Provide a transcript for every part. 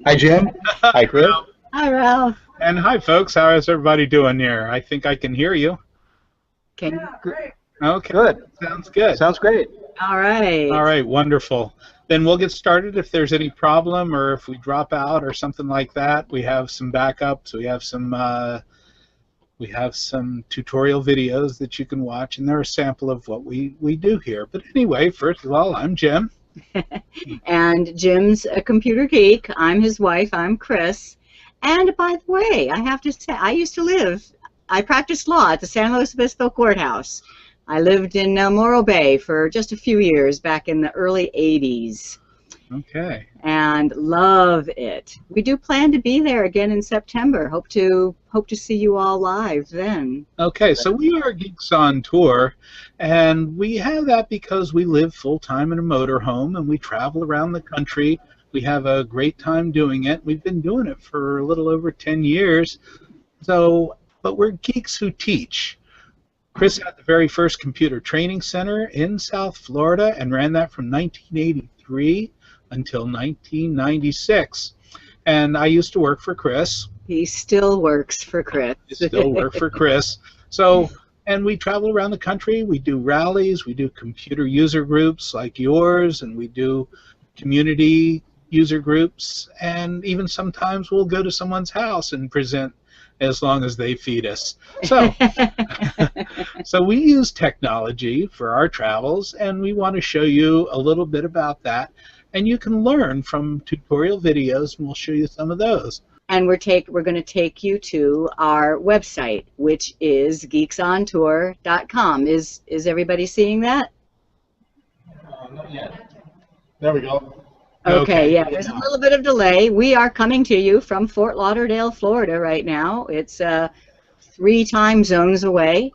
Hi, Jim. Hi, Chris. Hi, Ralph. And hi, folks. How is everybody doing here? I think I can hear you. Can Okay, Good. sounds good. Sounds great. All right. All right, wonderful. Then we'll get started. If there's any problem or if we drop out or something like that, we have some backups. We have some tutorial videos that you can watch, and they're a sample of what we do here. But anyway, first of all, I'm Jim. And Jim's a computer geek. I'm his wife. I'm Chris. And by the way, I have to say, I practiced law at the San Luis Obispo courthouse. I lived in Morro Bay for just a few years back in the early 80s. Okay. And love it. We do plan to be there again in September. Hope to see you all live then. Okay, so we are Geeks on Tour, and we have that because we live full-time in a motorhome, and we travel around the country. We have a great time doing it. We've been doing it for a little over 10 years. But we're geeks who teach. Chris had the very first computer training center in South Florida and ran that from 1983 until 1996. And I used to work for Chris. He still works for Chris. I still work for Chris. So, and we travel around the country. We do rallies. We do computer user groups like yours, and we do community user groups. And even sometimes we'll go to someone's house and present as long as they feed us. So, so we use technology for our travels, and we want to show you a little bit about that. And you can learn from tutorial videos, and we'll show you some of those. And we're going to take you to our website, which is geeksontour.com. Is everybody seeing that? Not yet. There we go. Okay, yeah, there's a little bit of delay. We are coming to you from Fort Lauderdale, Florida right now. It's 3 time zones away.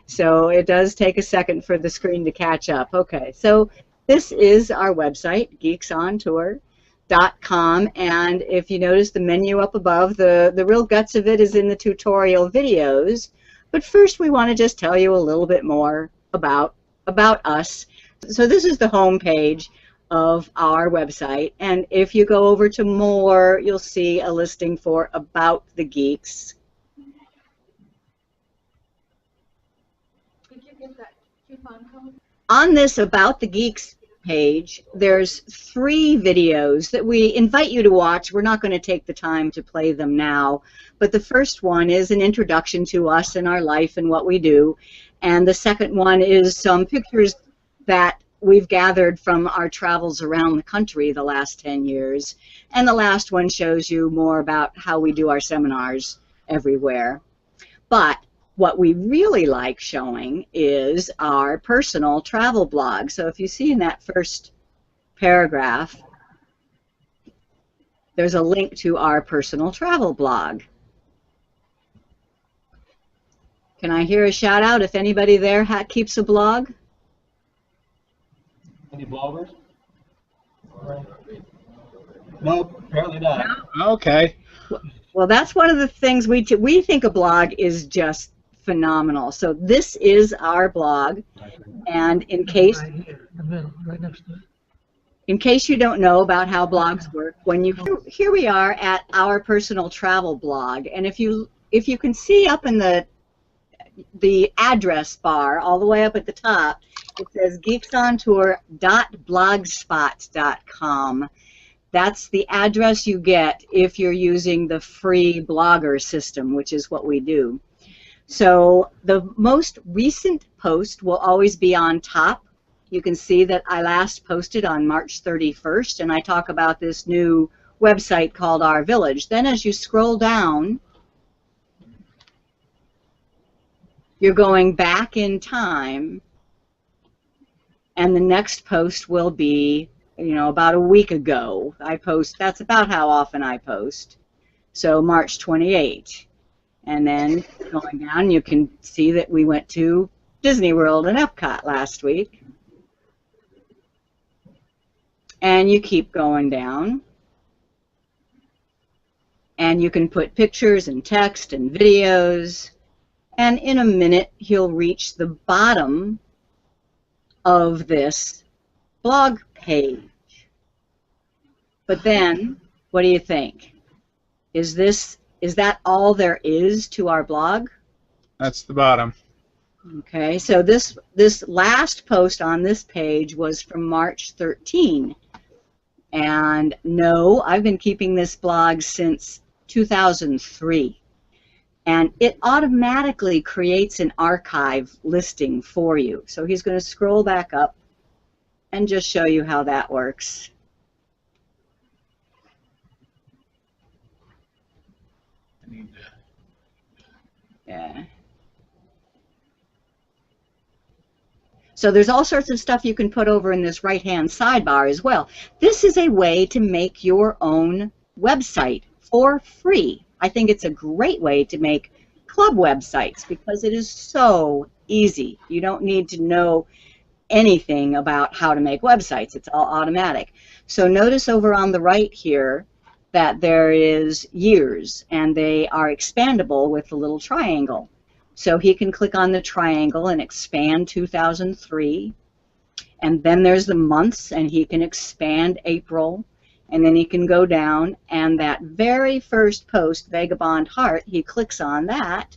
So it does take a second for the screen to catch up. Okay, so this is our website, geeksontour.com, and if you notice the menu up above, the real guts of it is in the tutorial videos. But first we want to just tell you a little bit more about us. So this is the home page of our website, and if you go over to more, you'll see a listing for About the Geeks. Did you get that coupon code? On this About the Geeks page, there's 3 videos that we invite you to watch. We're not going to take the time to play them now, but the first one is an introduction to us and our life and what we do, and the second one is some pictures that we've gathered from our travels around the country the last 10 years, and the last one shows you more about how we do our seminars everywhere. But what we really like showing is our personal travel blog. So if you see in that first paragraph, there's a link to our personal travel blog. Can I hear a shout out if anybody there keeps a blog? Any bloggers? Nope, apparently not. Okay. Well, that's one of the things we think a blog is just phenomenal. So this is our blog, and in case Right here, in the middle, right next to it. in case you don't know about how blogs work, here we are at our personal travel blog, and if you can see up in the address bar all the way up at the top, it says geeksontour.blogspot.com. That's the address you get if you're using the free blogger system, which is what we do. So the most recent post will always be on top. You can see that I last posted on March 31st, and I talk about this new website called Our Village. Then as you scroll down, you're going back in time, and the next post will be, about a week ago. That's about how often I post. So March 28. And then going down, you can see that we went to Disney World and Epcot last week. And you keep going down. And you can put pictures and text and videos. And in a minute, you'll reach the bottom of this blog page. But then, what do you think? Is that all there is to our blog? That's the bottom. Okay, so this last post on this page was from March 13. And no, I've been keeping this blog since 2003. And it automatically creates an archive listing for you. So he's going to scroll back up and just show you how that works. Yeah. So there's all sorts of stuff you can put over in this right-hand sidebar as well. This is a way to make your own website for free. I think it's a great way to make club websites because it is so easy. You don't need to know anything about how to make websites. It's all automatic. So notice over on the right here that there is years, and they are expandable with the little triangle. So he can click on the triangle and expand 2003, and then there's the months, and he can expand April, and then he can go down, and that very first post, Vagabond Heart, he clicks on that,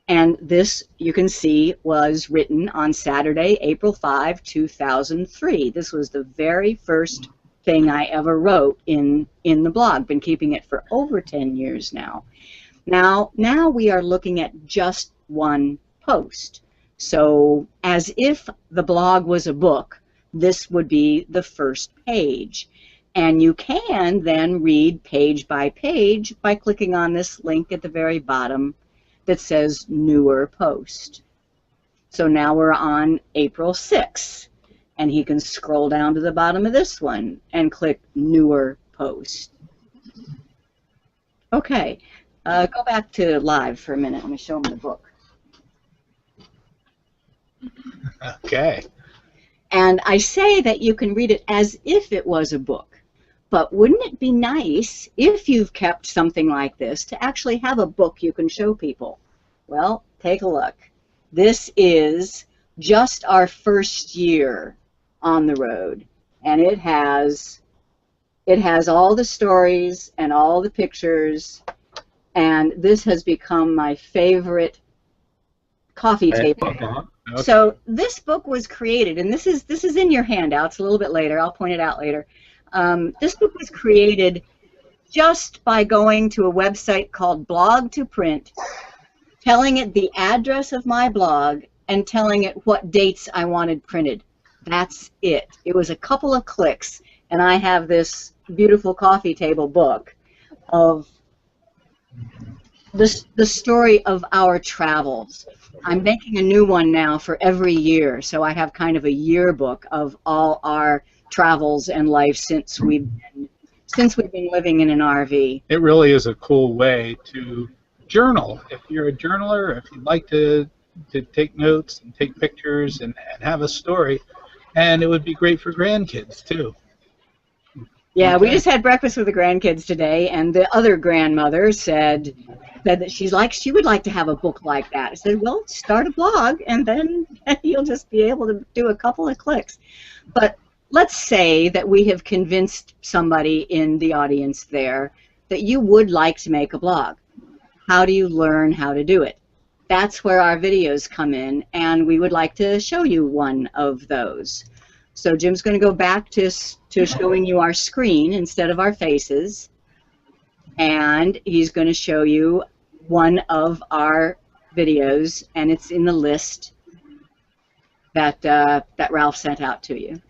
and this, you can see, was written on Saturday, April 5, 2003. This was the very first thing I ever wrote in the blog. Been keeping it for over 10 years now. Now we are looking at just one post. So as if the blog was a book, this would be the first page. And you can then read page by page by clicking on this link at the very bottom that says Newer Post. So now we're on April 6th, and he can scroll down to the bottom of this one and click Newer Post. Okay. Go back to live for a minute. Let me show him the book. Okay. And I say that you can read it as if it was a book. But wouldn't it be nice, if you've kept something like this, to actually have a book you can show people? Well, take a look. This is just our first year on the road. And it has all the stories and all the pictures. And this has become my favorite coffee table. Okay. So this book was created, and this is in your handouts a little bit later. I'll point it out later. This book was created just by going to a website called Blog to Print, telling it the address of my blog, and telling it what dates I wanted printed. That's it. It was a couple of clicks, and I have this beautiful coffee table book of the story of our travels. I'm making a new one now for every year, so I have kind of a yearbook of all our travels and life since we've been living in an RV. It really is a cool way to journal. If you're a journaler, if you'd like to take notes and take pictures and have a story, and it would be great for grandkids too. Yeah, we just had breakfast with the grandkids today, and the other grandmother said that she would like to have a book like that. I said, well, start a blog, and then you'll just be able to do a couple of clicks. But let's say that we have convinced somebody in the audience there that you would like to make a blog. How do you learn how to do it? That's where our videos come in, and we would like to show you one of those. So Jim's going to go back to showing you our screen instead of our faces, and he's going to show you one of our videos, and it's in the list that Ralph sent out to you.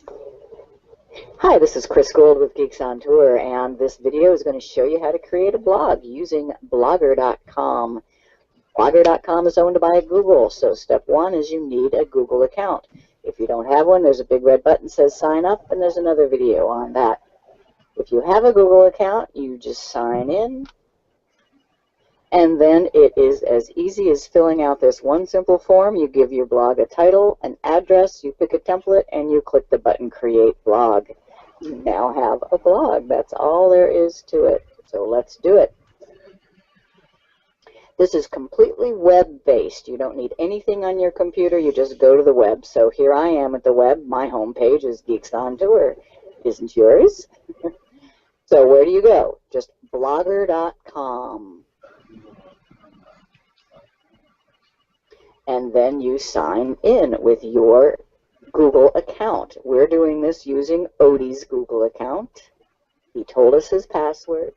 Hi, this is Chris Guld with Geeks on Tour, and this video is going to show you how to create a blog using Blogger.com. Blogger.com is owned by Google, so step one is you need a Google account. If you don't have one, there's a big red button that says sign up, and there's another video on that. If you have a Google account, you just sign in, and then it is as easy as filling out this one simple form. You give your blog a title, an address, you pick a template, and you click the button Create Blog. You now have a blog. That's all there is to it. So let's do it. This is completely web-based. You don't need anything on your computer. You just go to the web. So here I am at the web. My home page is Geeks on Tour. isn't yours. So where do you go? Just blogger.com. And then you sign in with your Google account. We're doing this using Odie's Google account. He told us his password,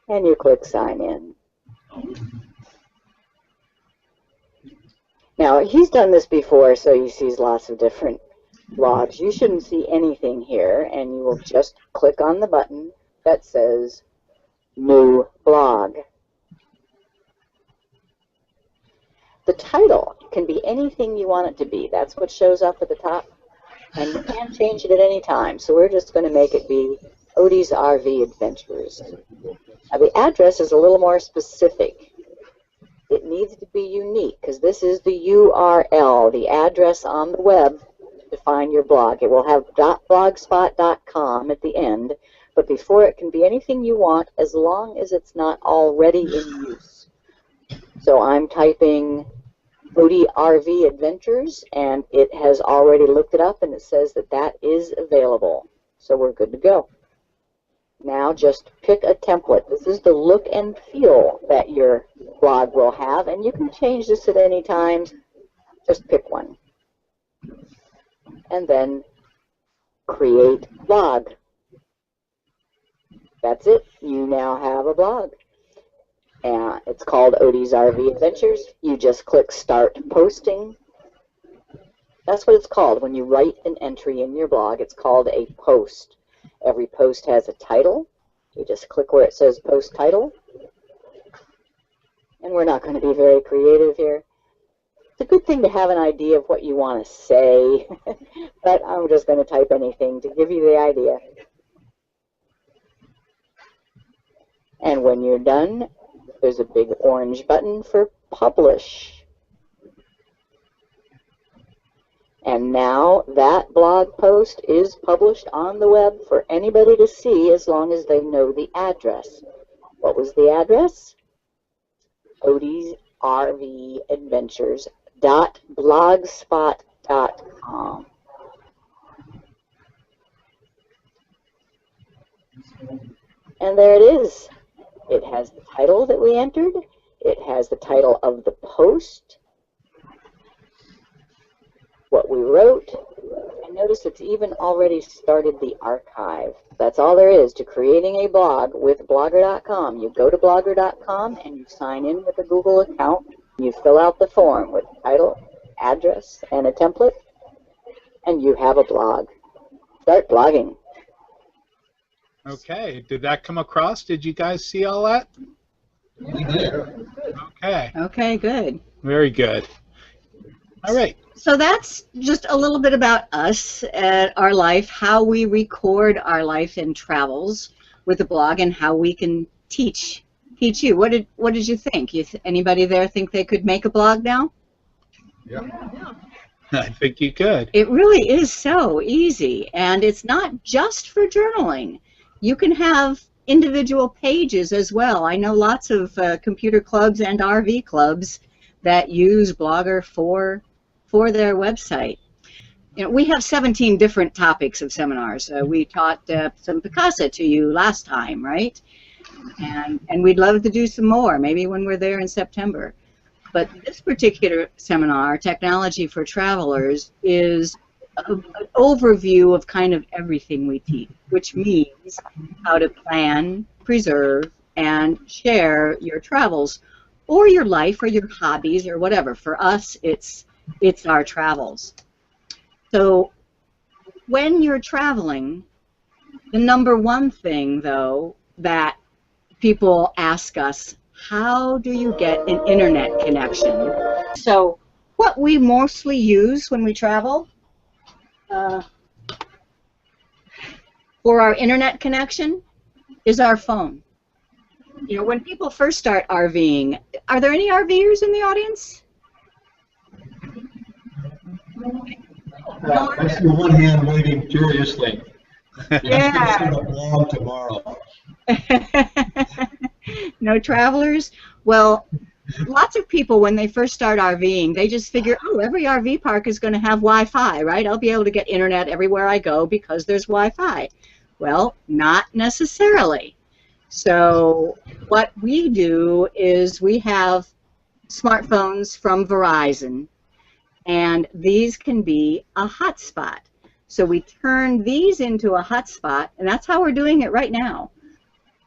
and you click sign in. Now, he's done this before, so he sees lots of different blogs. You shouldn't see anything here, and you will just click on the button that says New Blog. The title can be anything you want it to be. That's what shows up at the top, and you can change it at any time. So we're just going to make it be Odie's RV Adventures. Now, the address is a little more specific. It needs to be unique because this is the URL, the address on the web to find your blog. It will have .blogspot.com at the end, but before it can be anything you want as long as it's not already in use. So I'm typing Odie RV Adventures, and it has already looked it up, and it says that that is available. So we're good to go. Now just pick a template. This is the look and feel that your blog will have, and you can change this at any time. Just pick one. And then create blog. That's it. You now have a blog. And it's called Odie's RV Adventures. You just click Start Posting. That's what it's called. When you write an entry in your blog, it's called a post. Every post has a title. You just click where it says Post Title. And we're not going to be very creative here. It's a good thing to have an idea of what you want to say, but I'm just going to type anything to give you the idea. And when you're done, there's a big orange button for Publish. And now that blog post is published on the web for anybody to see as long as they know the address. What was the address? Odie's RV Adventures.blogspot.com. And there it is. It has the title that we entered. It has the title of the post, what we wrote, and notice it's even already started the archive. That's all there is to creating a blog with Blogger.com. You go to Blogger.com and you sign in with a Google account. You fill out the form with title, address, and a template, and you have a blog. Start blogging. Okay, did that come across? Did you guys see all that? Okay. Okay, good. Very good. All right. So that's just a little bit about us, our life, how we record our life in travels with the blog, and how we can teach you. What did you think? Anybody there think they could make a blog now? Yeah. I think you could. It really is so easy, and it's not just for journaling. You can have individual pages as well. I know lots of computer clubs and RV clubs that use Blogger for their website. You know, we have 17 different topics of seminars. We taught some Picasa to you last time, right? And we'd love to do some more, maybe when we're there in September. But this particular seminar, Technology for Travelers, is an overview of kind of everything we teach, which means how to plan, preserve, and share your travels, or your life, or your hobbies, or whatever. For us, it's our travels. So when you're traveling, the number one thing, though, that people ask us, how do you get an internet connection? So what we mostly use when we travel for our internet connection is our phone. You know, when people first start RVing, are there any RVers in the audience? I see one hand waving furiously. Yeah. I'm going to blog tomorrow. No travelers? Well, lots of people, when they first start RVing, they just figure, oh, every RV park is going to have Wi-Fi, right? I'll be able to get internet everywhere I go because there's Wi-Fi. Well, not necessarily. So what we do is we have smartphones from Verizon, and these can be a hotspot. So we turn these into a hotspot, and that's how we're doing it right now.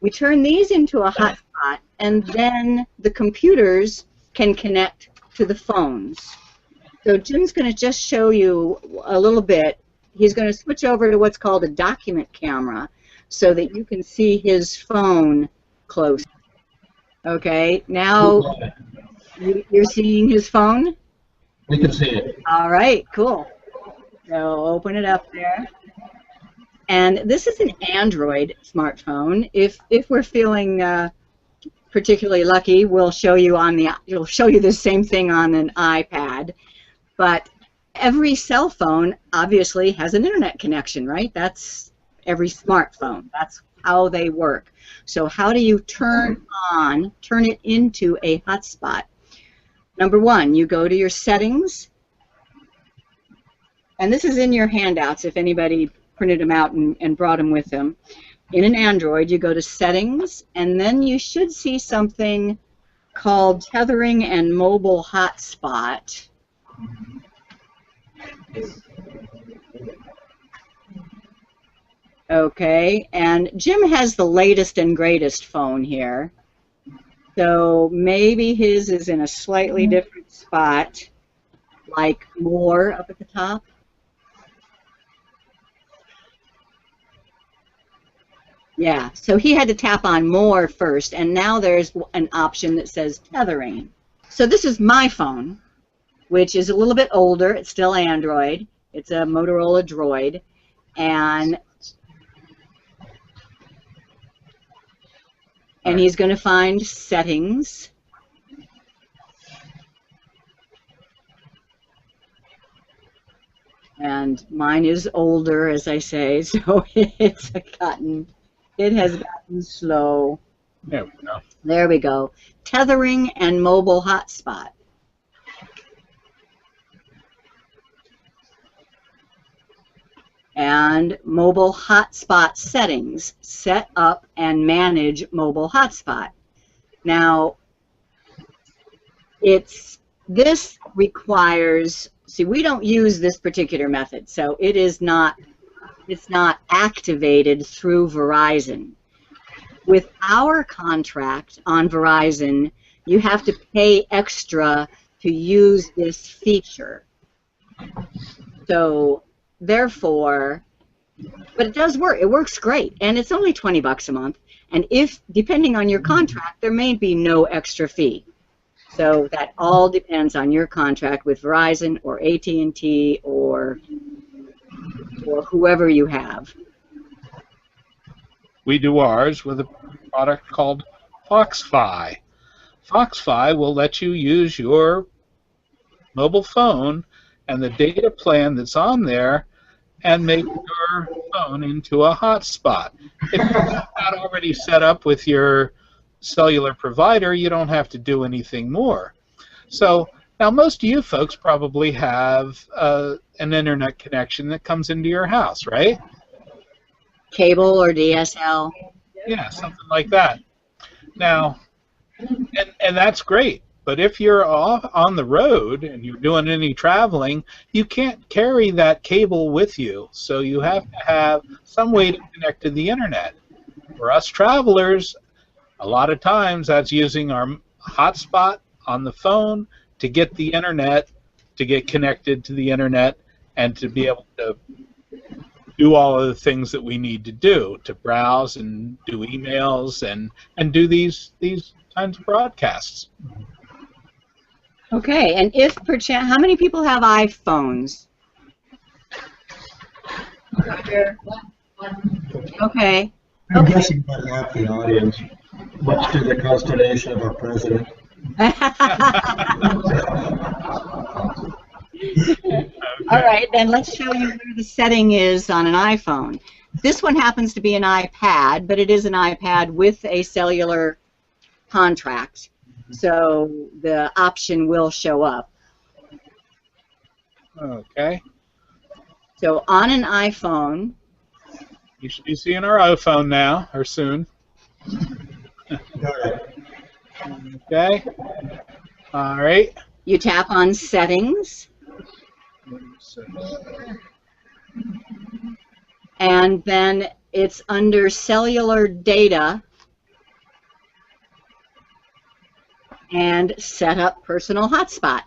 We turn these into a hotspot, and then the computers can connect to the phones. So Jim's going to just show you a little bit. He's going to switch over to what's called a document camera so that you can see his phone close. Okay, now you're seeing his phone? We can see it. All right, cool. So open it up there. And this is an Android smartphone. If we're feeling particularly lucky, we'll show you the same thing on an iPad. But every cell phone obviously has an internet connection, right? That's every smartphone. That's how they work. So how do you turn it into a hotspot? Number one, you go to your settings. And this is in your handouts if anybody printed them out and brought them with them. In an Android, you go to settings, and then you should see something called tethering and mobile hotspot. Okay, and Jim has the latest and greatest phone here. So maybe his is in a slightly different spot, like more up at the top. Yeah, so he had to tap on more first, and now there's an option that says tethering. So this is my phone, which is a little bit older. It's still Android. It's a Motorola Droid, and he's going to find settings. And mine is older, as I say, so it has gotten slow. There we go. There we go. Tethering and mobile hotspot. And mobile hotspot settings. Set up and manage mobile hotspot. Now, this requires, see, we don't use this particular method, so it's not activated through Verizon. With our contract on Verizon, you have to pay extra to use this feature. So therefore, but it does work. It works great, and it's only $20 a month. And if, depending on your contract, there may be no extra fee. So that all depends on your contract with Verizon or AT&T or whoever you have. We do ours with a product called Foxfi. Foxfi will let you use your mobile phone and the data plan that's on there and make your phone into a hotspot. If you're not already set up with your cellular provider, you don't have to do anything more. So now most of you folks probably have an internet connection that comes into your house, right? Cable or DSL. Yeah, something like that. Now, and that's great. But if you're off on the road and you're doing any traveling, you can't carry that cable with you. So you have to have some way to connect to the internet. For us travelers, a lot of times that's using our hotspot on the phone to get the internet, to get connected to the internet, and to be able to do all of the things that we need to do, to browse and do emails and do these kinds of broadcasts. Okay, and if perchance, how many people have iPhones? Okay. I'm guessing about half the audience, much to the consternation of our president. All right, then let's show you where the setting is on an iPhone. This one happens to be an iPad, but it is an iPad with a cellular contract, so the option will show up. Okay. So on an iPhone, You should be seeing our iPhone now, or soon. Got it. Okay. All right. You tap on Settings, and then it's under Cellular Data and Set Up Personal Hotspot.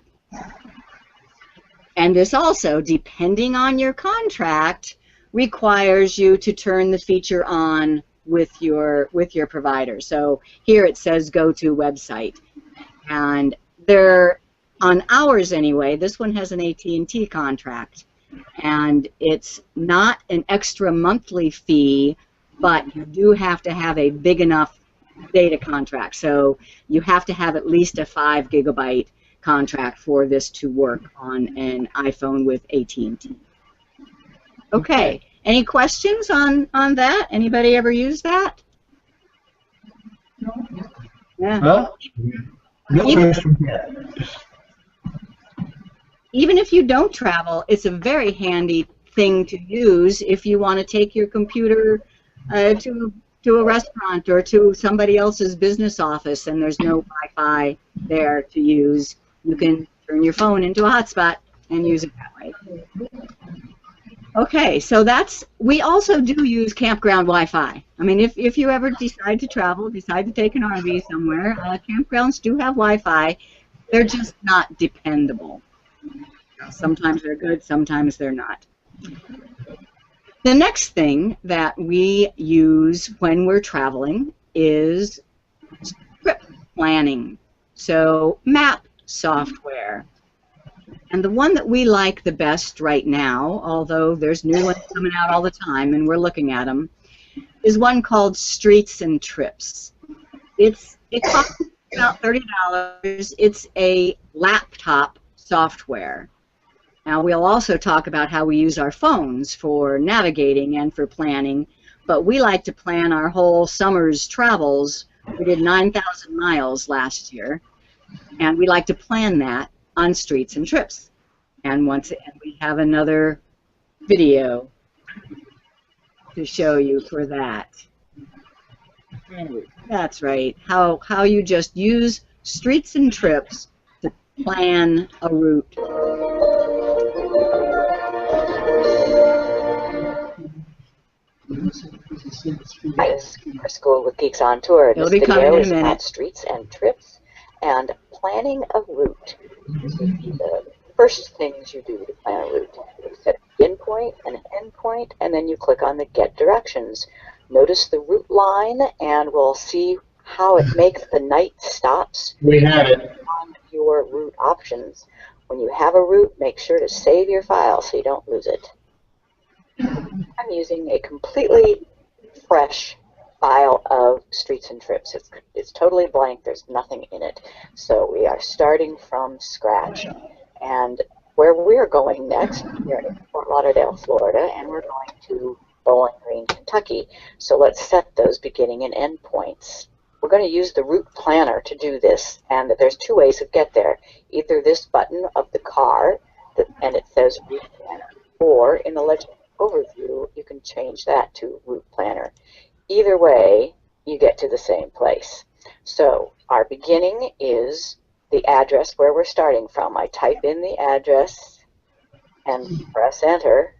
And this also, depending on your contract, requires you to turn the feature on with your provider. So here it says go to website, and there, on ours anyway, this one has an AT&T contract, and it's not an extra monthly fee, but you do have to have a big enough data contract. So you have to have at least a 5 gigabyte contract for this to work on an iPhone with AT&T. Okay. Any questions on that? Anybody ever use that? Yeah. No? No question yet. Even if you don't travel, it's a very handy thing to use if you want to take your computer to a restaurant or to somebody else's business office and there's no Wi-Fi there to use. You can turn your phone into a hotspot and use it that way. Okay, so we also do use campground Wi-Fi. I mean, if you ever decide to travel, decide to take an RV somewhere, campgrounds do have Wi-Fi. They're just not dependable. Sometimes they're good, sometimes they're not. The next thing that we use when we're traveling is trip planning. So map software. And the one that we like the best right now, although there's new ones coming out all the time and we're looking at them, is one called Streets and Trips. It costs about $30. It's a laptop software. Now, we'll also talk about how we use our phones for navigating and for planning, but we like to plan our whole summer's travels. We did 9,000 miles last year, and we like to plan that on Streets and Trips. And once again, we have another video to show you for that. That's right, how you just use Streets and Trips to plan a route. Bytes, our school with Geeks on Tour. It'll This be coming video in a is minute. about streets and trips and planning a route. These would be the first things you do to plan a route. You set an in point and an end point, and then you click on the Get Directions. Notice the route line, and we'll see how it makes the night stops We had it. on your route options. When you have a route, make sure to save your file so you don't lose it. I'm using a completely fresh file of Streets and Trips. It's totally blank. There's nothing in it. So we are starting from scratch. And where we're going next, we're in Fort Lauderdale, Florida, and we're going to Bowling Green, Kentucky. So let's set those beginning and end points. We're going to use the route planner to do this, and there's two ways to get there. Either this button of the car, and it says route planner, or in the legend overview, you can change that to route planner. Either way, you get to the same place. So our beginning is the address where we're starting from. I type in the address and press enter,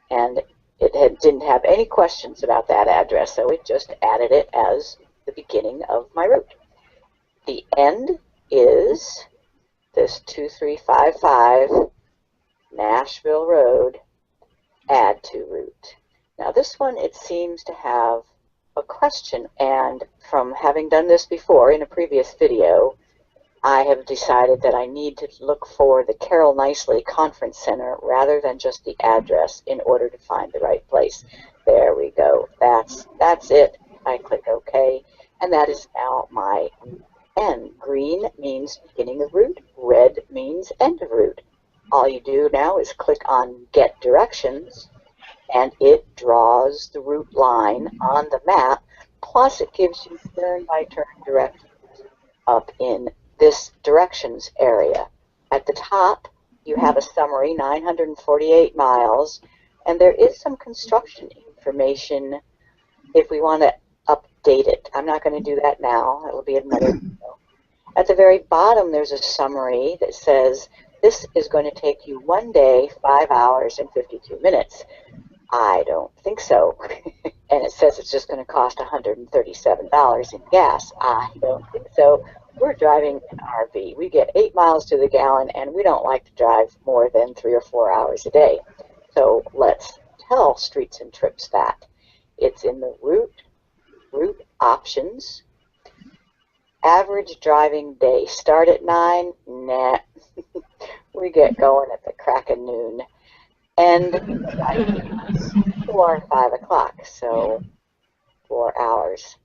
and it didn't have any questions about that address, so it just added it as the beginning of my route. The end is this 2355 Nashville Road, add to route. Now this one, it seems to have a question, and from having done this before in a previous video, I have decided that I need to look for the Carol Nicely Conference Center rather than just the address in order to find the right place. There we go. That's it. I click OK, and that is now my end. Green means beginning of route. Red means end of route. All you do now is click on Get Directions, and it draws the route line on the map, plus it gives you turn-by-turn directions up in this directions area. At the top, you have a summary, 948 miles, and there is some construction information if we want to update it. I'm not going to do that now. That will be another video. At the very bottom, there's a summary that says, this is going to take you 1 day, 5 hours, and 52 minutes. I don't think so. And it says it's just going to cost $137 in gas. I don't think so. We're driving an RV. We get 8 miles to the gallon, and we don't like to drive more than 3 or 4 hours a day. So let's tell Streets and Trips that. It's in the route options. Average driving day. Start at 9? Nah. We get going at the crack of noon. And 4 and 5 o'clock, so 4 hours.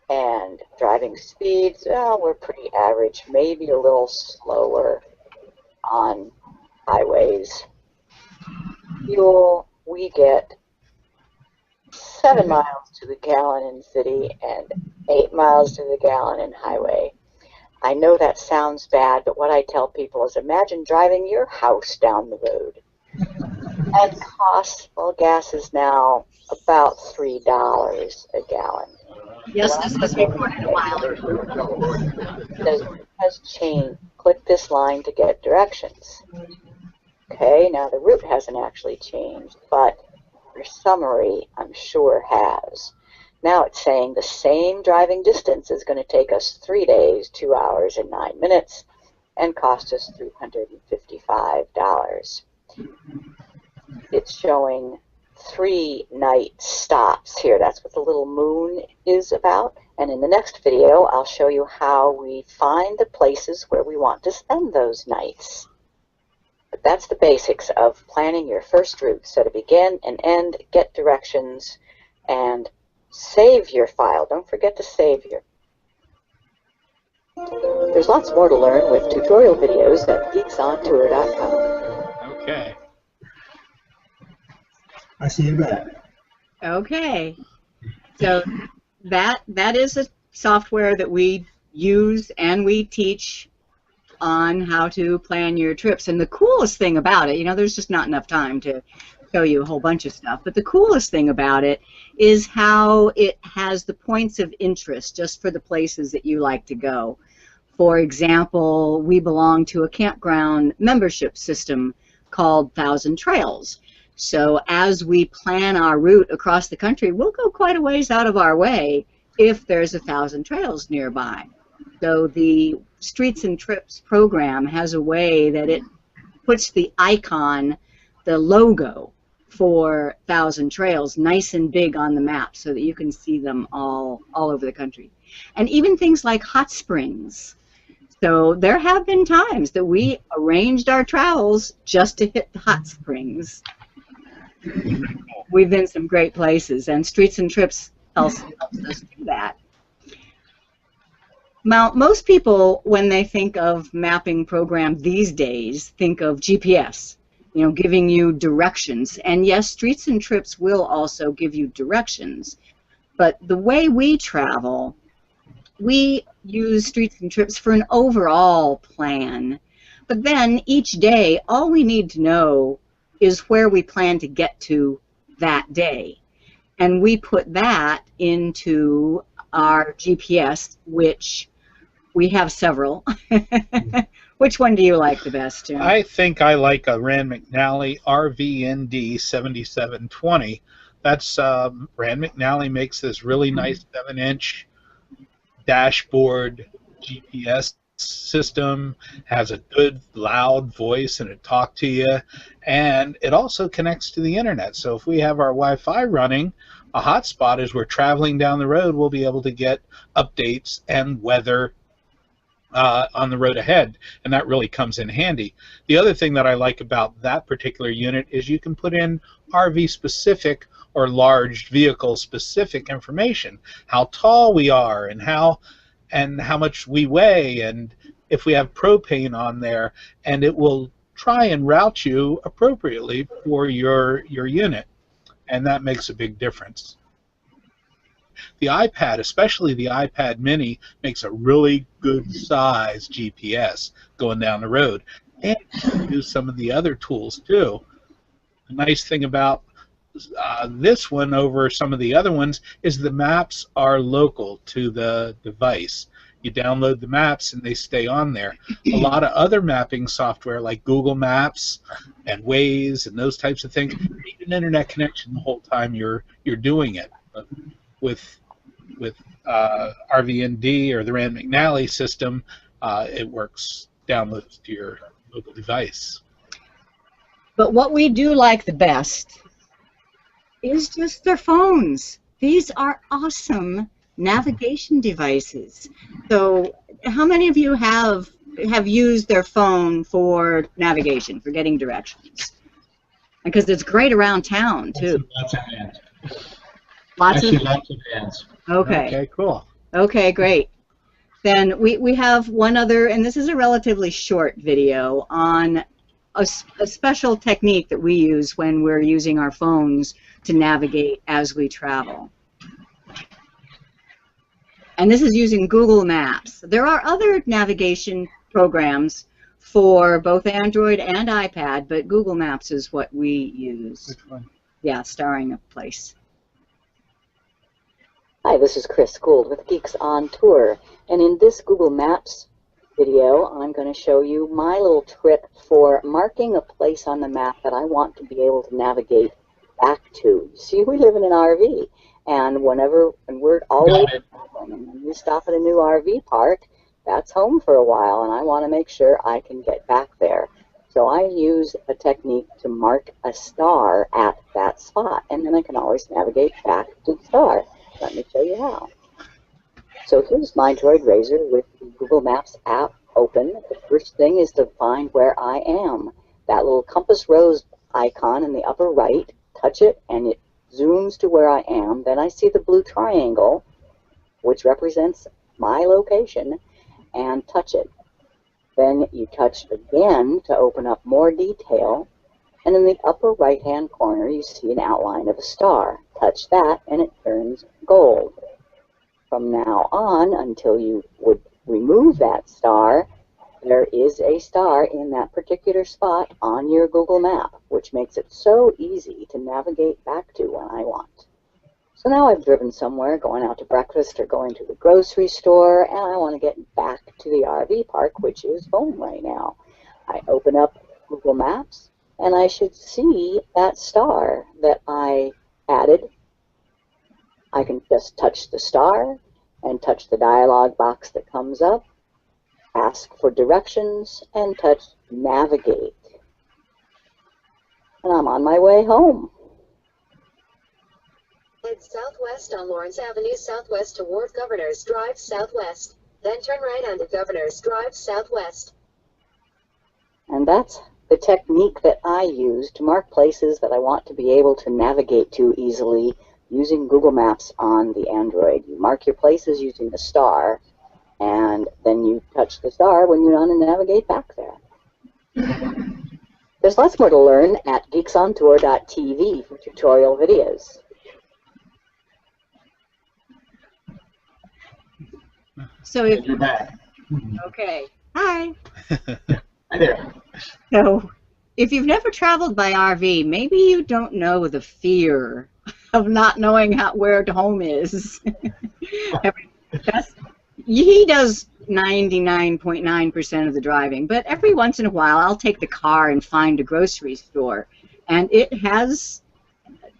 And driving speeds, well, we're pretty average, maybe a little slower on highways. Fuel, we get 7 miles to the gallon in city and 8 miles to the gallon in highway. I know that sounds bad, but what I tell people is imagine driving your house down the road. And cost, well, gas is now about $3 a gallon. Yes, this was reported a while ago. It has changed. Click this line to get directions. Okay, now the route hasn't actually changed, but your summary, I'm sure, has. Now it's saying the same driving distance is going to take us 3 days, 2 hours, and 9 minutes, and cost us $355. It's showing 3 night stops here. That's what the little moon is about. And in the next video, I'll show you how we find the places where we want to spend those nights. But that's the basics of planning your first route. So to begin and end, get directions, and save your file. Don't forget to save your. There's lots more to learn with tutorial videos at geeksontour.com. Okay. I see you back. Okay. So that is a software that we use and we teach on how to plan your trips. And the coolest thing about it, there's just not enough time to show you a whole bunch of stuff, but the coolest thing about it is how it has the points of interest just for the places that you like to go. For example, we belong to a campground membership system called 1,000 Trails. So as we plan our route across the country, we'll go quite a ways out of our way if there's 1,000 trails nearby. So the Streets and Trips program has a way that it puts the icon, the logo for 1,000 Trails nice and big on the map so that you can see them all over the country. And even things like hot springs. So there have been times that we arranged our travels just to hit the hot springs. We've been some great places, and Streets and Trips helps us do that. Now, most people, when they think of mapping program these days, think of GPS, giving you directions. And yes, Streets and Trips will also give you directions. But the way we travel, we use Streets and Trips for an overall plan. But then each day, all we need to know is where we plan to get to that day. And we put that into our GPS, which we have several. Which one do you like the best, Jim? I think I like a Rand McNally RVND 7720. That's Rand McNally makes this really nice 7-inch dashboard GPS system, has a good loud voice and it talks to you, and it also connects to the internet. So if we have our Wi-Fi running, a hotspot as we're traveling down the road, we'll be able to get updates and weather on the road ahead, and that really comes in handy. The other thing that I like about that particular unit is you can put in RV specific or large vehicle specific information, how tall we are and how much we weigh, and if we have propane on there, and it will try and route you appropriately for your unit, and that makes a big difference. The iPad, especially the iPad mini, makes a really good size GPS going down the road, and you can use some of the other tools too. The nice thing about this one over some of the other ones is the maps are local to the device. You download the maps and they stay on there. A lot of other mapping software like Google Maps and Waze and those types of things need an internet connection the whole time you're doing it. But with RVND or the Rand McNally system, it works downloads to your local device. But what we do like the best is just their phones. These are awesome navigation devices. So how many of you have used their phone for navigation, for getting directions? Because it's great around town, too. Lots of hands. Lots of hands. Okay. Okay, cool. Okay, great. Then we have one other, and this is a relatively short video on a special technique that we use when we're using our phones to navigate as we travel. And this is using Google Maps. There are other navigation programs for both Android and iPad, but Google Maps is what we use. Which one? Yeah, starring a place. Hi, this is Chris Guld with Geeks on Tour, and in this Google Maps video, I'm going to show you my little trick for marking a place on the map that I want to be able to navigate back to. See, we live in an RV, and we're always and when we stop at a new RV park, that's home for a while, and I want to make sure I can get back there. So I use a technique to mark a star at that spot, and then I can always navigate back to the star. Let me show you how. So here's my Droid Razor with the Google Maps app open. The first thing is to find where I am. That little compass rose icon in the upper right, touch it and it zooms to where I am. Then I see the blue triangle, which represents my location, and touch it. Then you touch again to open up more detail, and in the upper right-hand corner you see an outline of a star. Touch that and it turns gold. From now on, until you would remove that star, there is a star in that particular spot on your Google map, which makes it so easy to navigate back to when I want. So now I've driven somewhere, going out to breakfast or going to the grocery store, and I want to get back to the RV park, which is home right now. I open up Google Maps, and I should see that star that I added. I can just touch the star and touch the dialog box that comes up, ask for directions, and touch navigate. And I'm on my way home. Head southwest on Lawrence Avenue southwest toward Governor's Drive southwest. Then turn right onto Governor's Drive southwest. And that's the technique that I use to mark places that I want to be able to navigate to easily using Google Maps on the Android. You mark your places using the star, and then you touch the star when you want to navigate back there. There's lots more to learn at geeksontour.tv for tutorial videos. So if You're back. okay, hi. Hi there. So if you've never traveled by RV, maybe you don't know the fear of not knowing where home is. He does 99.9% of the driving, but every once in a while I'll take the car and find a grocery store, and it has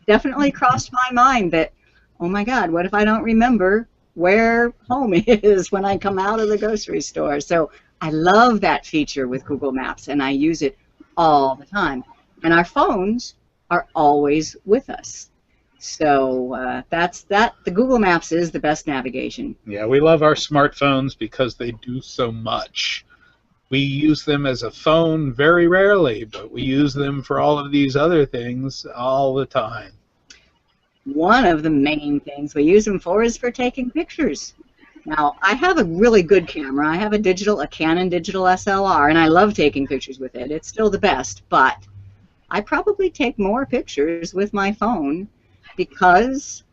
definitely crossed my mind that, oh my God, what if I don't remember where home is when I come out of the grocery store? So I love that feature with Google Maps, and I use it all the time. And our phones are always with us. So that's that. The Google Maps is the best navigation. Yeah, we love our smartphones because they do so much. We use them as a phone very rarely, but we use them for all of these other things all the time. One of the main things we use them for is for taking pictures. Now, I have a really good camera. I have a Canon digital SLR, and I love taking pictures with it. It's still the best, but I probably take more pictures with my phone because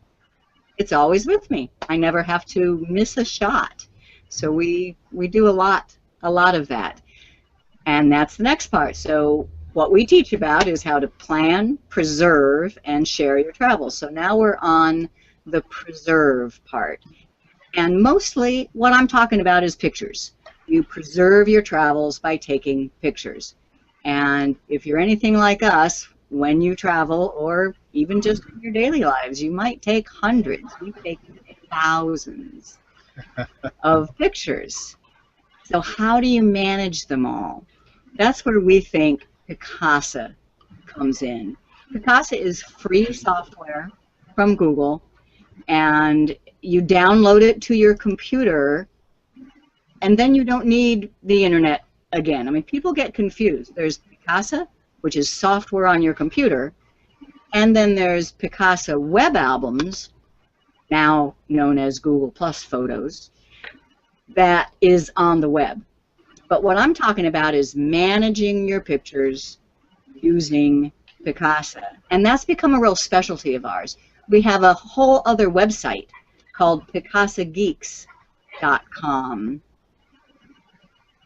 it's always with me. I never have to miss a shot. So we do a lot of that. And that's the next part. So what we teach about is how to plan, preserve, and share your travels. So now we're on the preserve part. And mostly what I'm talking about is pictures. You preserve your travels by taking pictures. And if you're anything like us, when you travel, or even just in your daily lives, you might take hundreds, you take thousands of pictures. So how do you manage them all? That's where we think Picasa comes in. Picasa is free software from Google, and you download it to your computer, and then you don't need the internet again. I mean, people get confused. There's Picasa, which is software on your computer, and then there's Picasa web albums, now known as Google Plus Photos, that is on the web. But what I'm talking about is managing your pictures using Picasa, and that's become a real specialty of ours. We have a whole other website called PicasaGeeks.com.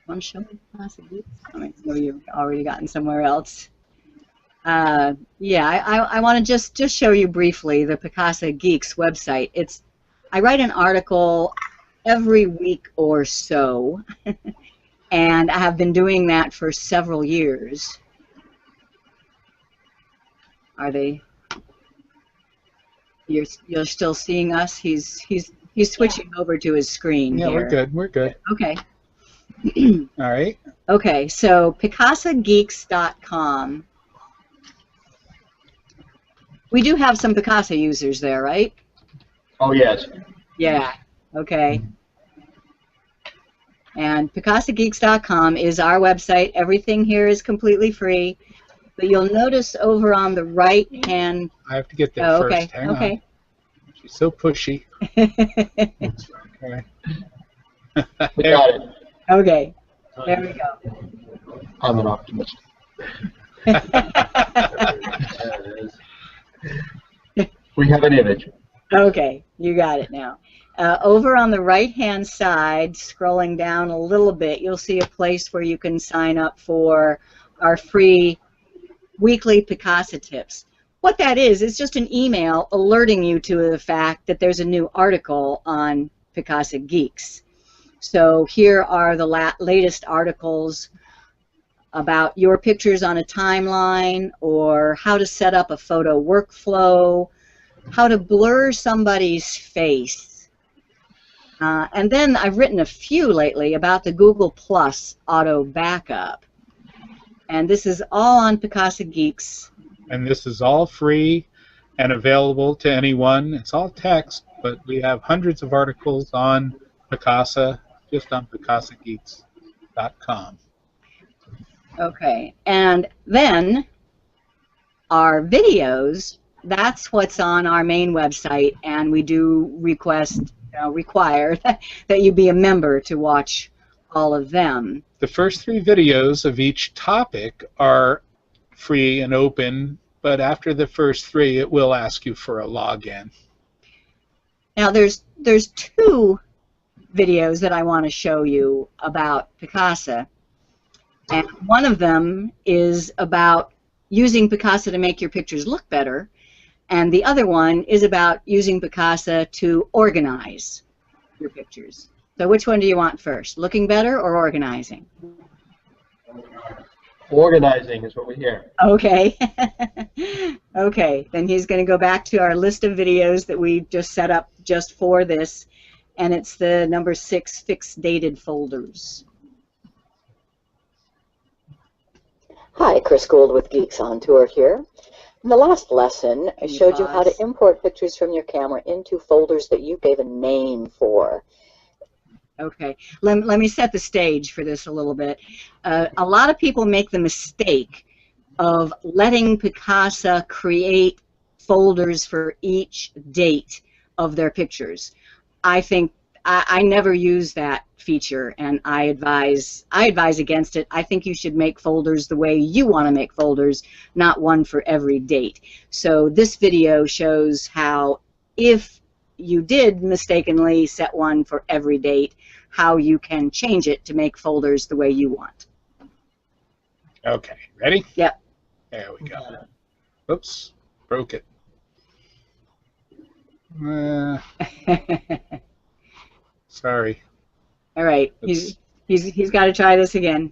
Want to show me Picasa Geeks? I know you've already gotten somewhere else. Yeah, I want to just show you briefly the Picasa Geeks website. I write an article every week or so, and I have been doing that for several years. Are they? You're still seeing us? He's switching over to his screen. Yeah, here. we're good. We're good. Okay. All right. Okay, so PicasaGeeks.com. We do have some Picasa users there, right? Oh, yes. Yeah. Okay. And PicasaGeeks.com is our website. Everything here is completely free. But you'll notice over on the right-hand... I have to get there okay. first. Hang okay. on. She's so pushy. Okay. We got it. Okay. There we go. I'm an optimist. There it is. We have an image. Okay, you got it now. Over on the right-hand side, scrolling down a little bit, you'll see a place where you can sign up for our free weekly Picasa tips. What that is just an email alerting you to the fact that there's a new article on Picasa Geeks. So here are the latest articles about your pictures on a timeline, or how to set up a photo workflow, how to blur somebody's face. And then I've written a few lately about the Google Plus auto backup. And this is all on Picasa Geeks. And this is all free and available to anyone. It's all text, but we have hundreds of articles on Picasa, just on PicasaGeeks.com. Okay, and then our videos, that's what's on our main website, and we do require that you be a member to watch all of them. The first 3 videos of each topic are free and open, but after the first 3, it will ask you for a login. Now, there's 2 videos that I want to show you about Picasa, and one of them is about using Picasa to make your pictures look better, and the other one is about using Picasa to organize your pictures. So which one do you want first, looking better or organizing? Organizing is what we hear. Okay. Okay, then he's going to go back to our list of videos that we just set up just for this, and it's the number 6 fixed dated folders. Hi, Chris Guld with Geeks on Tour here. In the last lesson, I showed you how to import pictures from your camera into folders that you gave a name for. Okay, let me set the stage for this a little bit. A lot of people make the mistake of letting Picasa create folders for each date of their pictures. I think I never use that feature, and I advise against it. I think you should make folders the way you want to make folders, not one for every date. So this video shows how, if you did mistakenly set one for every date, how you can change it to make folders the way you want. Okay, ready? Yep. There we go. Oops, broke it. Sorry. All right, he's got to try this again.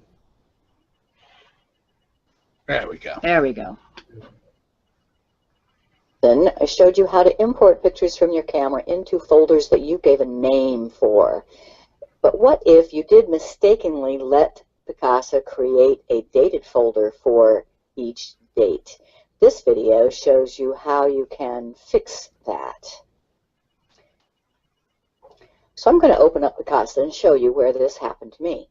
There we go. There we go. Then I showed you how to import pictures from your camera into folders that you gave a name for. But what if you did mistakenly let Picasa create a dated folder for each date? This video shows you how you can fix that. So I'm going to open up Picasa and show you where this happened to me.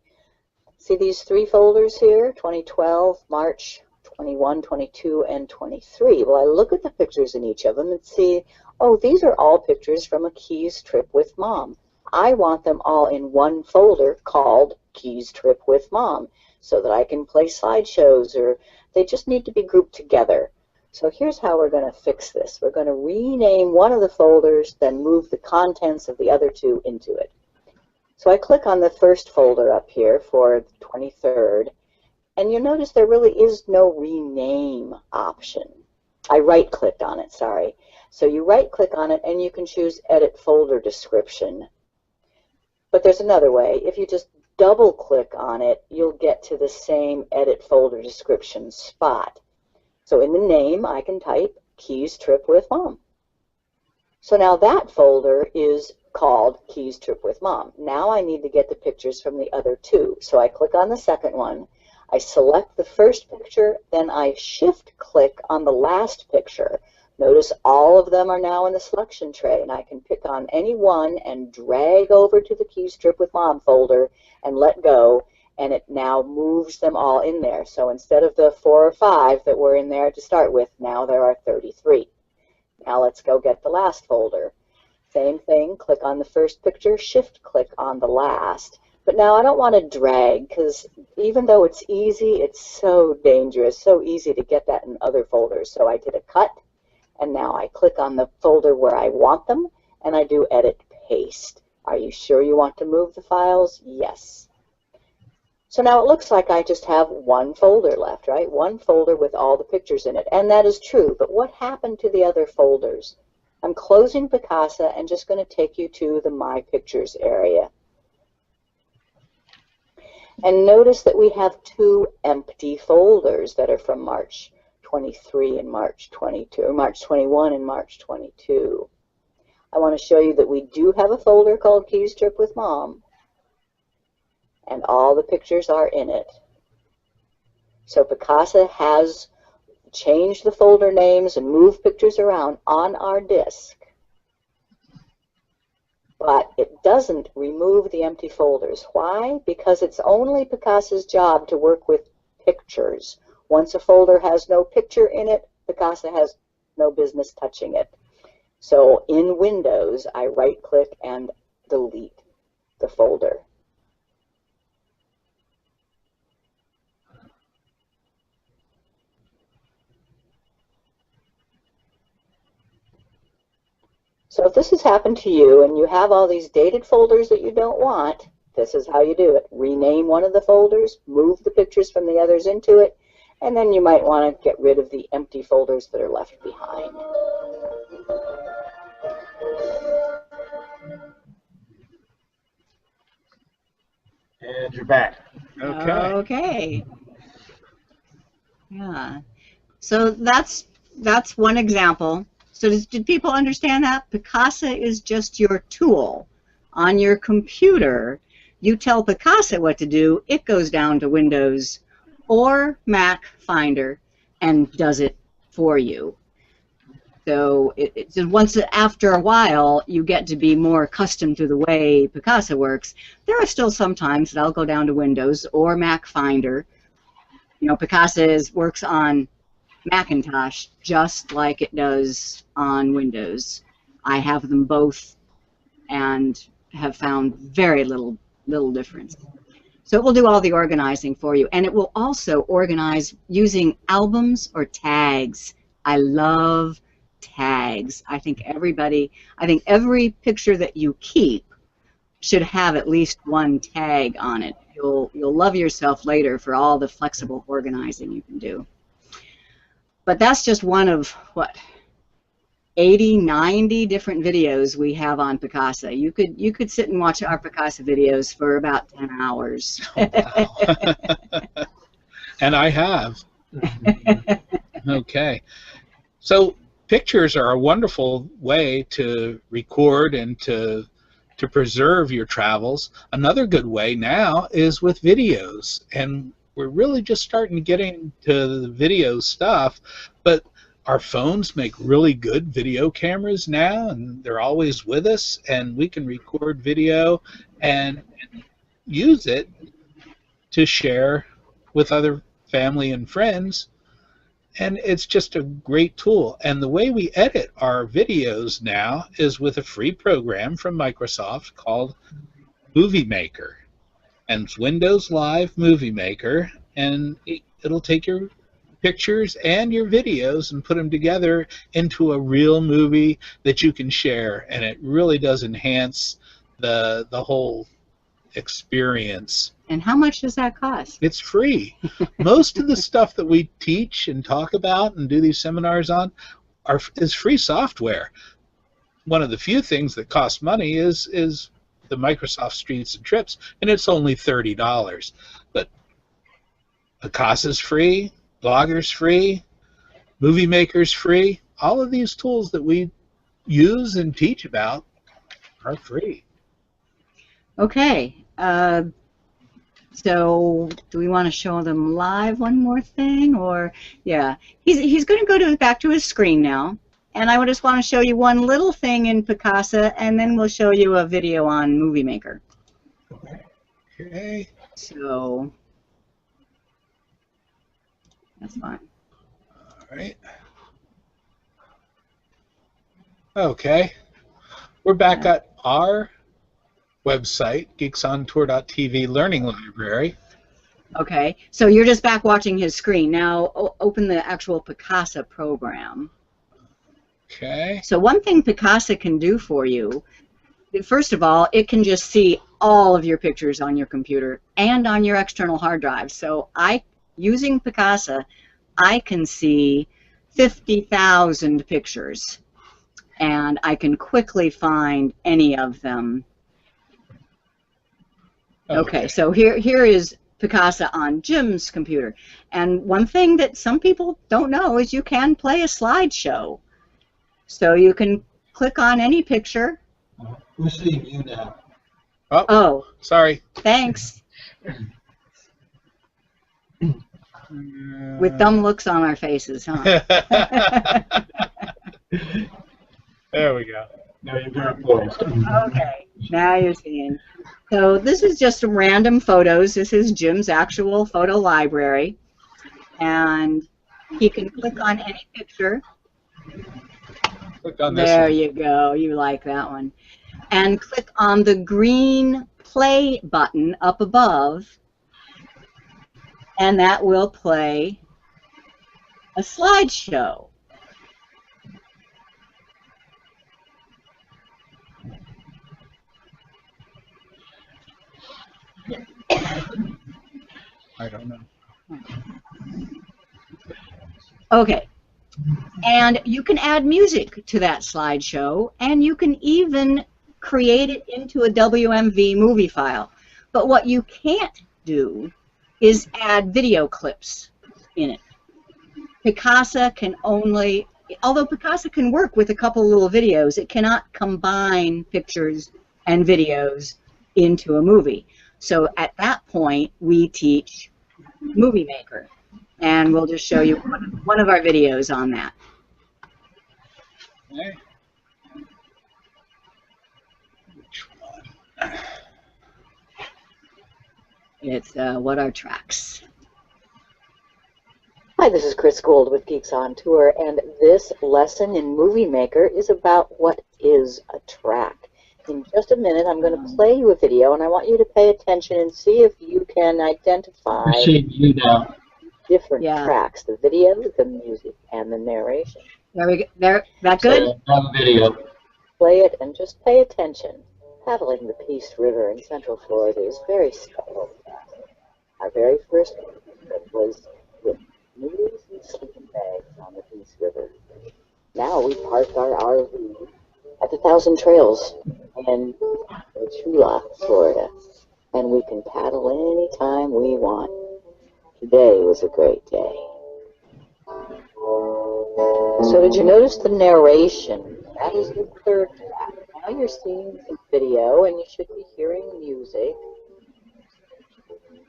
See these three folders here, 2012, March, 21, 22, and 23. Well, I look at the pictures in each of them and see, oh, these are all pictures from a Keys trip with Mom. I want them all in one folder called Keys Trip with Mom so that I can play slideshows, or they just need to be grouped together. So here's how we're going to fix this. We're going to rename one of the folders, then move the contents of the other two into it. So I click on the first folder up here for the 23rd, and you'll notice there really is no rename option. I right-clicked on it, sorry. So you right-click on it, and you can choose Edit Folder Description. But there's another way. If you just double-click on it, you'll get to the same Edit Folder Description spot. So in the name, I can type Keys Trip with Mom. So now that folder is called Keys Trip with Mom. Now I need to get the pictures from the other two. So I click on the second one. I select the first picture, then I shift-click on the last picture. Notice all of them are now in the selection tray, and I can pick on any one and drag over to the Keys Trip with Mom folder and let go, and it now moves them all in there. So instead of the 4 or 5 that were in there to start with, now there are 33. Now let's go get the last folder. Same thing, click on the first picture, shift-click on the last. But now I don't want to drag, because even though it's easy, it's so dangerous, so easy to get that in other folders. So I did a cut, and now I click on the folder where I want them, and I do Edit Paste. Are you sure you want to move the files? Yes. So now it looks like I just have one folder left, right? One folder with all the pictures in it. And that is true, but what happened to the other folders? I'm closing Picasa and just going to take you to the My Pictures area. And notice that we have 2 empty folders that are from March 23 and March 22, or March 21 and March 22. I want to show you that we do have a folder called Keys Trip with Mom, and all the pictures are in it. So Picasa has changed the folder names and moved pictures around on our disk, but it doesn't remove the empty folders. Why? Because it's only Picasa's job to work with pictures. Once a folder has no picture in it, Picasa has no business touching it. So in Windows, I right-click and delete the folder. So if this has happened to you and you have all these dated folders that you don't want, this is how you do it. Rename one of the folders, move the pictures from the others into it, and then you might want to get rid of the empty folders that are left behind. And you're back. Okay. Okay. Yeah. So that's one example. So did people understand that? Picasa is just your tool. On your computer, you tell Picasa what to do, it goes down to Windows or Mac Finder and does it for you. So after a while, you get to be more accustomed to the way Picasa works. There are still some times that I'll go down to Windows or Mac Finder. You know, Picasa works on Macintosh just like it does on Windows. I have them both and have found very little difference. So it will do all the organizing for you, and it will also organize using albums or tags. I love tags. I think every picture that you keep should have at least one tag on it. You'll love yourself later for all the flexible organizing you can do. But that's just one of, what, 80, 90 different videos we have on Picasa. You could sit and watch our Picasa videos for about 10 hours. Wow. And I have. Okay. So pictures are a wonderful way to record and to preserve your travels. Another good way now is with videos, and we're really just starting to get into the video stuff, but our phones make really good video cameras now, and they're always with us, and we can record video and use it to share with other family and friends, and it's just a great tool. And the way we edit our videos now is with a free program from Microsoft called Movie Maker, and it's Windows Live Movie Maker, and it'll take your pictures and your videos and put them together into a real movie that you can share, and it really does enhance the whole experience. And how much does that cost? It's free. Most of the stuff that we teach and talk about and do these seminars on is free software. One of the few things that costs money is the Microsoft Streets and Trips, and it's only $30. But Picasa's free, Blogger's free, Movie Maker's free. All of these tools that we use and teach about are free. Okay. So do we want to show them live one more thing, or yeah, he's going to go back to his screen now, and I just want to show you one little thing in Picasa, and then we'll show you a video on Movie Maker. Okay. So that's fine. All right. Okay. We're back at our website, geeksontour.tv Learning Library. Okay, so you're just back watching his screen. Now open the actual Picasa program. Okay. So one thing Picasa can do for you, first of all, it can just see all of your pictures on your computer and on your external hard drive. So using Picasa, I can see 50,000 pictures, and I can quickly find any of them. Okay, so here is Picasa on Jim's computer. And one thing that some people don't know is you can play a slideshow. So you can click on any picture. We're seeing you now. Oh, sorry. Thanks. With dumb looks on our faces, huh? There we go. Now you're very poised. Okay, now you're seeing. So this is just some random photos. This is Jim's actual photo library. And he can click on any picture. Click on this There one. you go. You like that one. And click on the green play button up above, and that will play a slideshow. I don't know. Okay. And you can add music to that slideshow, and you can even create it into a WMV movie file. But what you can't do is add video clips in it. Picasa can only, although Picasa can work with a couple little videos, it cannot combine pictures and videos into a movie. So at that point, we teach Movie Maker. And we'll just show you one of our videos on that. Okay. Which one? It's What Are Tracks? Hi, this is Chris Guld with Geeks on Tour, and this lesson in Movie Maker is about what is a track. In just a minute, I'm going to play you a video, and I want you to pay attention and see if you can identify We're seeing you now. different tracks, the video, the music, and the narration. There we go. There, that good? So, have a video. Play it and just pay attention. Paddling the Peace River in Central Florida is very special. Our very first trip was with news and sleeping bags on the Maker. Now we parked our RV at the Thousand Trails in Chula, Florida, and we can paddle anytime we want. Today was a great day. So did you notice the narration? That is the third track. Now you're seeing the video and you should be hearing music.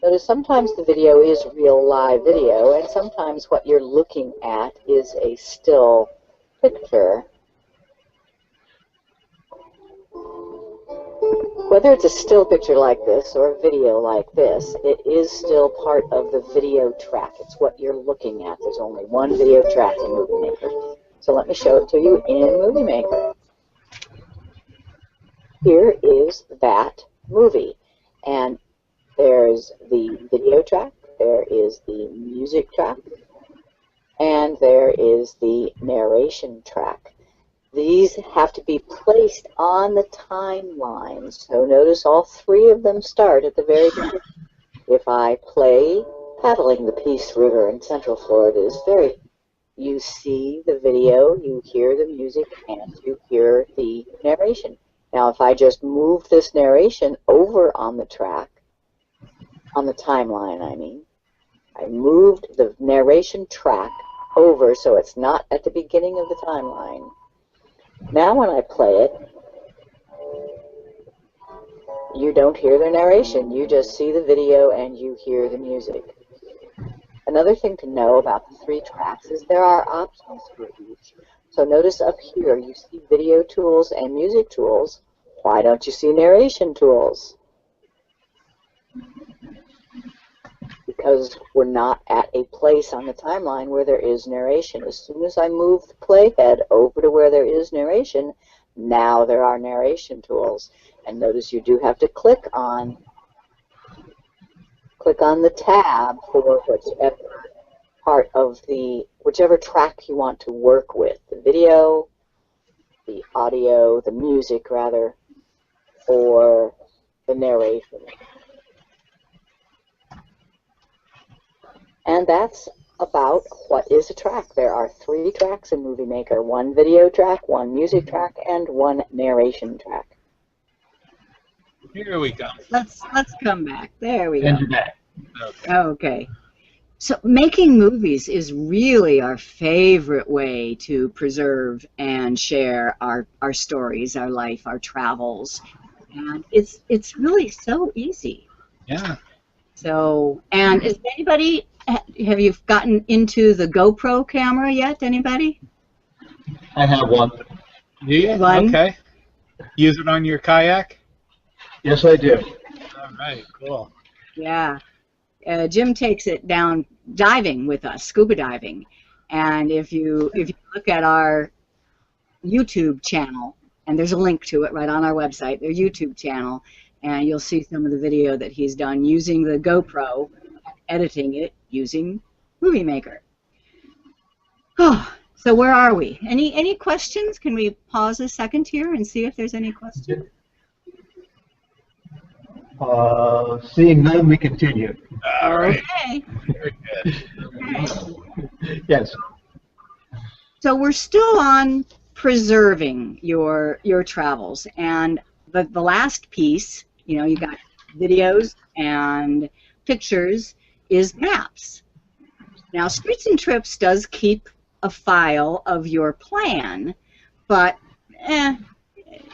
Notice sometimes the video is real live video and sometimes what you're looking at is a still picture. Whether it's a still picture like this or a video like this, it is still part of the video track. It's what you're looking at. There's only one video track in Movie Maker. So let me show it to you in Movie Maker. Here is that movie. And there's the video track, there is the music track, and there is the narration track. These have to be placed on the timeline. So notice all three of them start at the very beginning. If I play Paddling the Peace River in Central Florida, you see the video, you hear the music, and you hear the narration. Now if I just move this narration over on the track, on the timeline I mean, I moved the narration track over so it's not at the beginning of the timeline. Now when I play it, you don't hear the narration. You just see the video and you hear the music. Another thing to know about the three tracks is there are options for each. So notice up here you see video tools and music tools. Why don't you see narration tools? Because we're not at a place on the timeline where there is narration. As soon as I move the playhead over to where there is narration, now there are narration tools. And notice you do have to click on the tab for whichever part of whichever track you want to work with. The video, the audio, the music rather, or the narration. And that's about what is a track. There are three tracks in Movie Maker: one video track, one music track, and one narration track. Here we go. Let's come back. There we go. And you're back. Okay. So making movies is really our favorite way to preserve and share our stories, our life, our travels. And it's really so easy. Yeah. So, and is anybody, have you gotten into the GoPro camera yet, anybody? I have one. Do you? One. Okay. Use it on your kayak? Yes, I do. All right, cool. Yeah. Jim takes it down diving with us, scuba diving. And if you look at our YouTube channel, and there's a link to it right on our website, their YouTube channel, and you'll see some of the video that he's done using the GoPro, editing it using Movie Maker. Oh, so where are we? Any questions? Can we pause a second here and see if there's any questions? Seeing none, we continue. All right. Okay. Very good. Okay. Yes. So we're still on preserving your travels, and the last piece, you got videos and pictures, is maps. Now, Streets and Trips does keep a file of your plan, but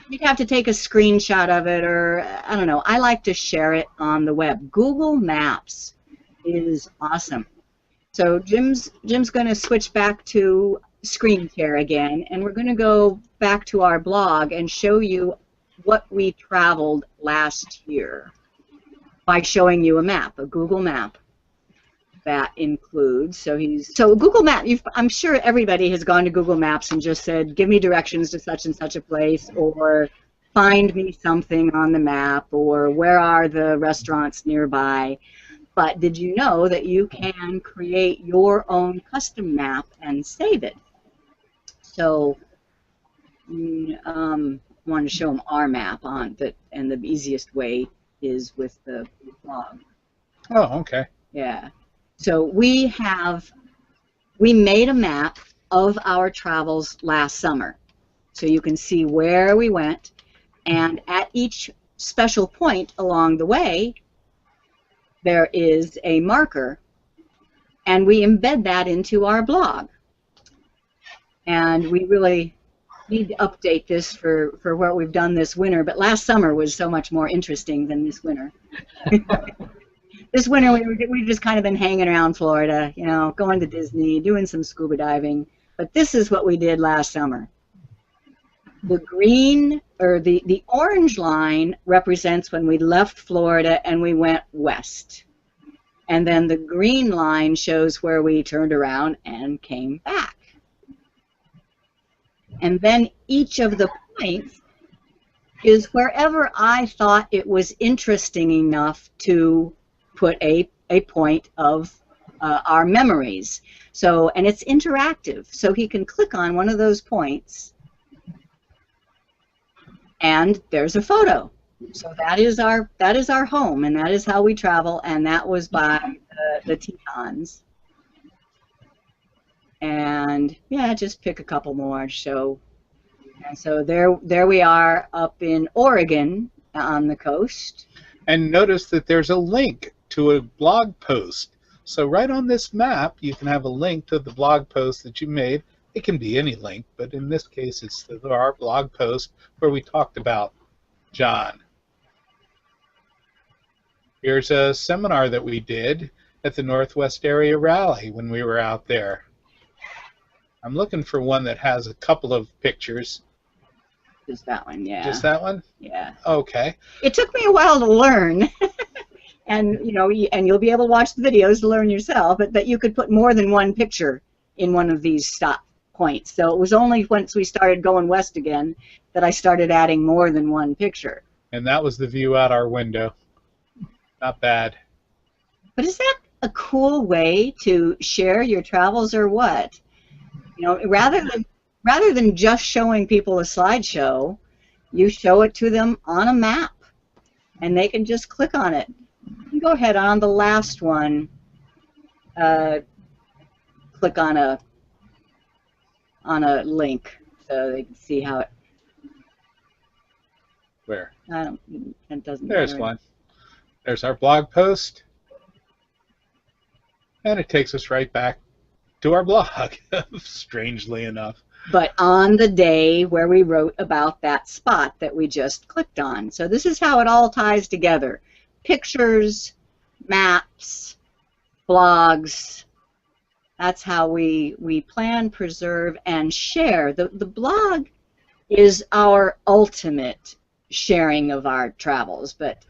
you'd have to take a screenshot of it, or I don't know. I like to share it on the web. Google Maps is awesome. So Jim's going to switch back to screen share again, and we're going to go back to our blog and show you what we traveled last year by showing you a map, a Google map that includes. So Google Map. I'm sure everybody has gone to Google Maps and just said, "Give me directions to such and such a place," or "Find me something on the map," or "Where are the restaurants nearby?" But did you know that you can create your own custom map and save it? So wanted to show them our map and the easiest way is with the blog. Oh, okay. Yeah. So we made a map of our travels last summer. So you can see where we went, and at each special point along the way, there is a marker, and we embed that into our blog. And we really need to update this for what we've done this winter, but last summer was so much more interesting than this winter. This winter we've just kind of been hanging around Florida, you know, going to Disney, doing some scuba diving, but this is what we did last summer. The green, or the orange line represents when we left Florida and we went west. And then the green line shows where we turned around and came back. And then each of the points is wherever I thought it was interesting enough to put a point of our memories. So, and it's interactive, so he can click on one of those points and there's a photo. So that is our home, and that is how we travel, and that was by the Tetons. And yeah, just pick a couple more. So, and so there we are up in Oregon on the coast. And notice that there's a link to a blog post. So right on this map, you can have a link to the blog post that you made. It can be any link, but in this case, it's our blog post where we talked about John. Here's a seminar that we did at the Northwest Area Rally when we were out there. I'm looking for one that has a couple of pictures. Just that one, yeah. Just that one? Yeah. Okay. It took me a while to learn, and you know, and you'll be able to watch the videos to learn yourself. But that you could put more than one picture in one of these stop points. So it was only once we started going west again that I started adding more than one picture. And that was the view out our window. Not bad. But is that a cool way to share your travels, or what? You know, rather than just showing people a slideshow, you show it to them on a map, and they can just click on it. You can go ahead on the last one, click on a link so they can see how it. Where? It doesn't. There's matter. one. There's our blog post, and it takes us right back to our blog, strangely enough. But on the day where we wrote about that spot that we just clicked on. So this is how it all ties together. Pictures, maps, blogs. That's how we plan, preserve, and share. The blog is our ultimate sharing of our travels. But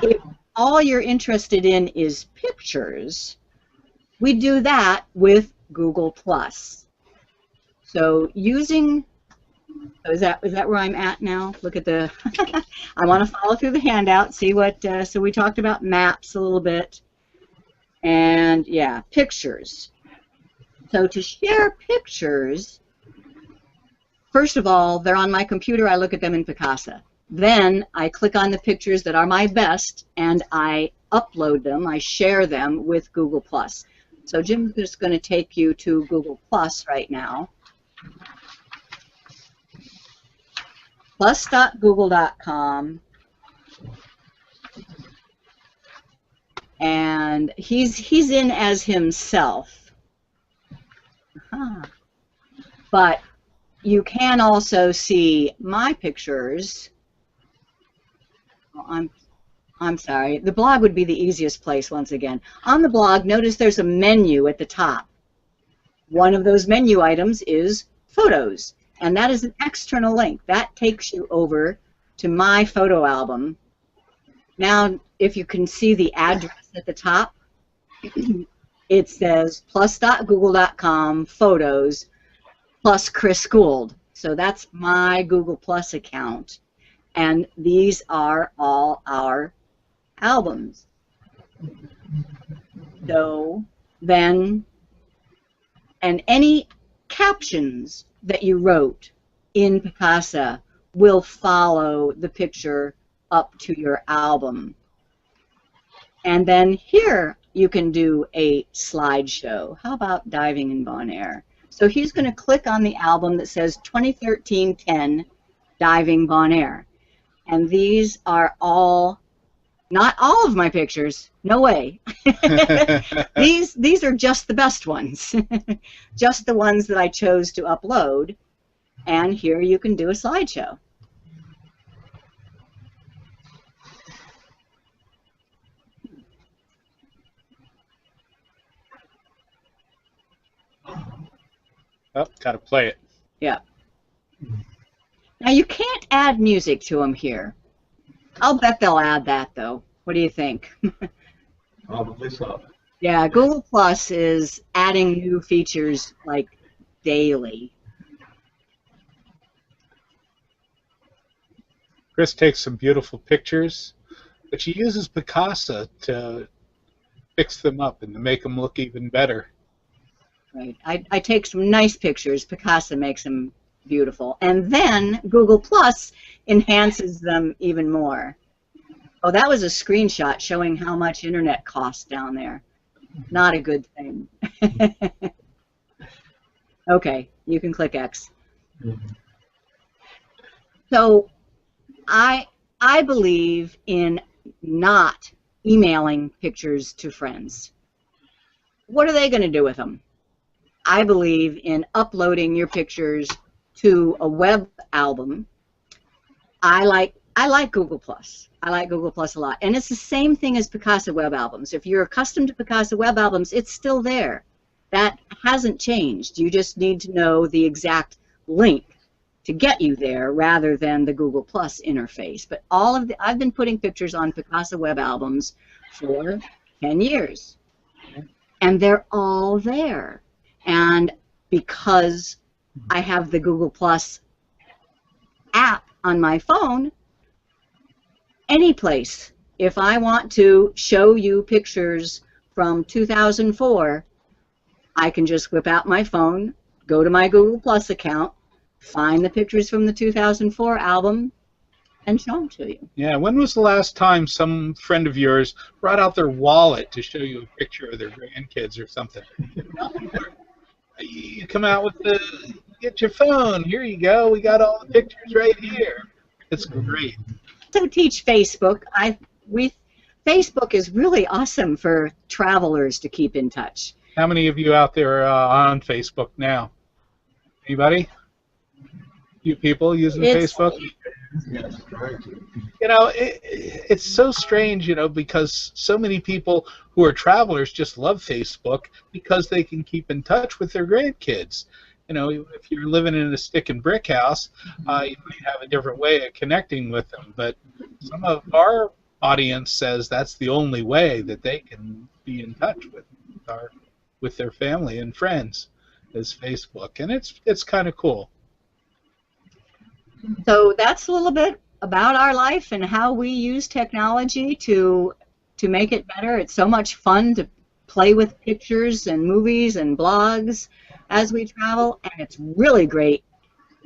if all you're interested in is pictures, we do that with Google+. So using, is that where I'm at now? Look at the, I want to follow through the handout, see what, so we talked about maps a little bit, and yeah, pictures. So to share pictures, first of all, they're on my computer, I look at them in Picasa. Then I click on the pictures that are my best, and I upload them, I share them with Google+. So Jim's just going to take you to Google+ right now. Plus.google.com, and he's in as himself. But you can also see my pictures. Oh, I'm sorry. The blog would be the easiest place once again. On the blog, notice there's a menu at the top. One of those menu items is photos, and that is an external link. That takes you over to my photo album. Now, if you can see the address at the top, it says plus.google.com photos plus Chris Guld. So that's my Google+ account, and these are all our albums. So then, and any captions that you wrote in Picasa will follow the picture up to your album. And then here you can do a slideshow. How about Diving in Bon Air? So he's going to click on the album that says 2013-10 Diving Bon Air. And these are all, not all of my pictures, no way. These are just the best ones, just the ones that I chose to upload. And here you can do a slideshow. Oh, gotta play it. Yeah. Now you can't add music to them here. I'll bet they'll add that though. What do you think? Probably so. Yeah, Google Plus is adding new features like daily. Chris takes some beautiful pictures, but she uses Picasa to fix them up and to make them look even better. Right. I take some nice pictures. Picasa makes them beautiful. And then Google Plus enhances them even more. Oh, that was a screenshot showing how much internet costs down there. Not a good thing. Okay, you can click X. So I believe in not emailing pictures to friends. What are they going to do with them? I believe in uploading your pictures to a web album. I like Google Plus. I like Google Plus a lot. And it's the same thing as Picasa web albums. If you're accustomed to Picasa web albums, it's still there. That hasn't changed. You just need to know the exact link to get you there rather than the Google Plus interface. But I've been putting pictures on Picasa web albums for 10 years. And they're all there. And because I have the Google Plus app on my phone, any place, if I want to show you pictures from 2004, I can just whip out my phone, go to my Google Plus account, find the pictures from the 2004 album, and show them to you. Yeah, when was the last time some friend of yours brought out their wallet to show you a picture of their grandkids or something? You come out with get your phone, here you go, we got all the pictures right here. It's great. So teach Facebook. Facebook is really awesome for travelers to keep in touch. How many of you out there are on Facebook now? Anybody? You people using Facebook? Yes, trying to. You know, it's so strange, you know, because so many people who are travelers just love Facebook because they can keep in touch with their grandkids. You know, if you're living in a stick and brick house, you might have a different way of connecting with them. But some of our audience says that's the only way that they can be in touch with their family and friends is Facebook, and it's kind of cool. So that's a little bit about our life and how we use technology to make it better. It's so much fun to play with pictures and movies and blogs as we travel, and it's really great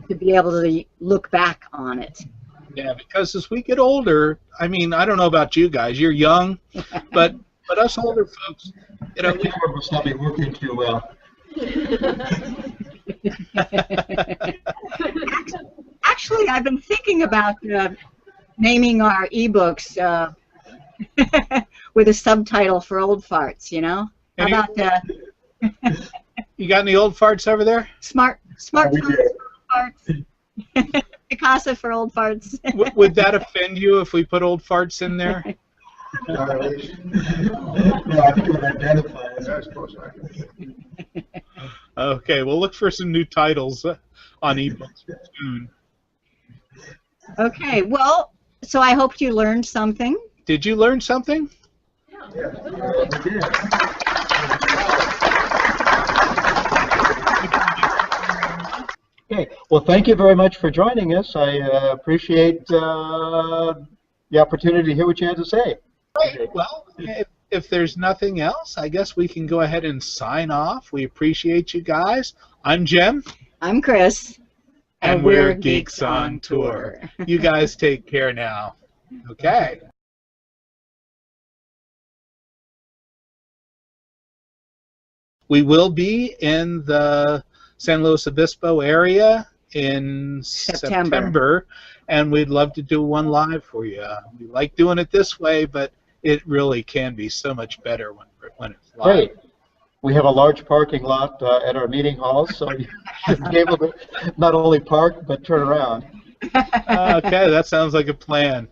to be able to look back on it. Yeah, because as we get older, I mean, I don't know about you guys, you're young, but us older folks, you know, The camera must not be working too well. Actually, I've been thinking about naming our ebooks with a subtitle for old farts, you know? How about you got any old farts over there? smart We farts, did. farts. Picasa for old farts. Would that offend you if we put old farts in there? No, I think it would identify as I suppose. Okay, we'll look for some new titles on ebooks soon. Okay, well, so I hope you learned something. Did you learn something? Yeah, we did. Okay, well, thank you very much for joining us. I appreciate the opportunity to hear what you had to say. Well, if there's nothing else, I guess we can go ahead and sign off. We appreciate you guys. I'm Jim. I'm Chris. And we're Geeks on Tour. You guys take care now. Okay. We will be in the San Luis Obispo area in September, and we'd love to do one live for you. We like doing it this way, but it really can be so much better when it's live. Great. We have a large parking lot at our meeting hall, so you should be able to not only park but turn around. Okay, that sounds like a plan.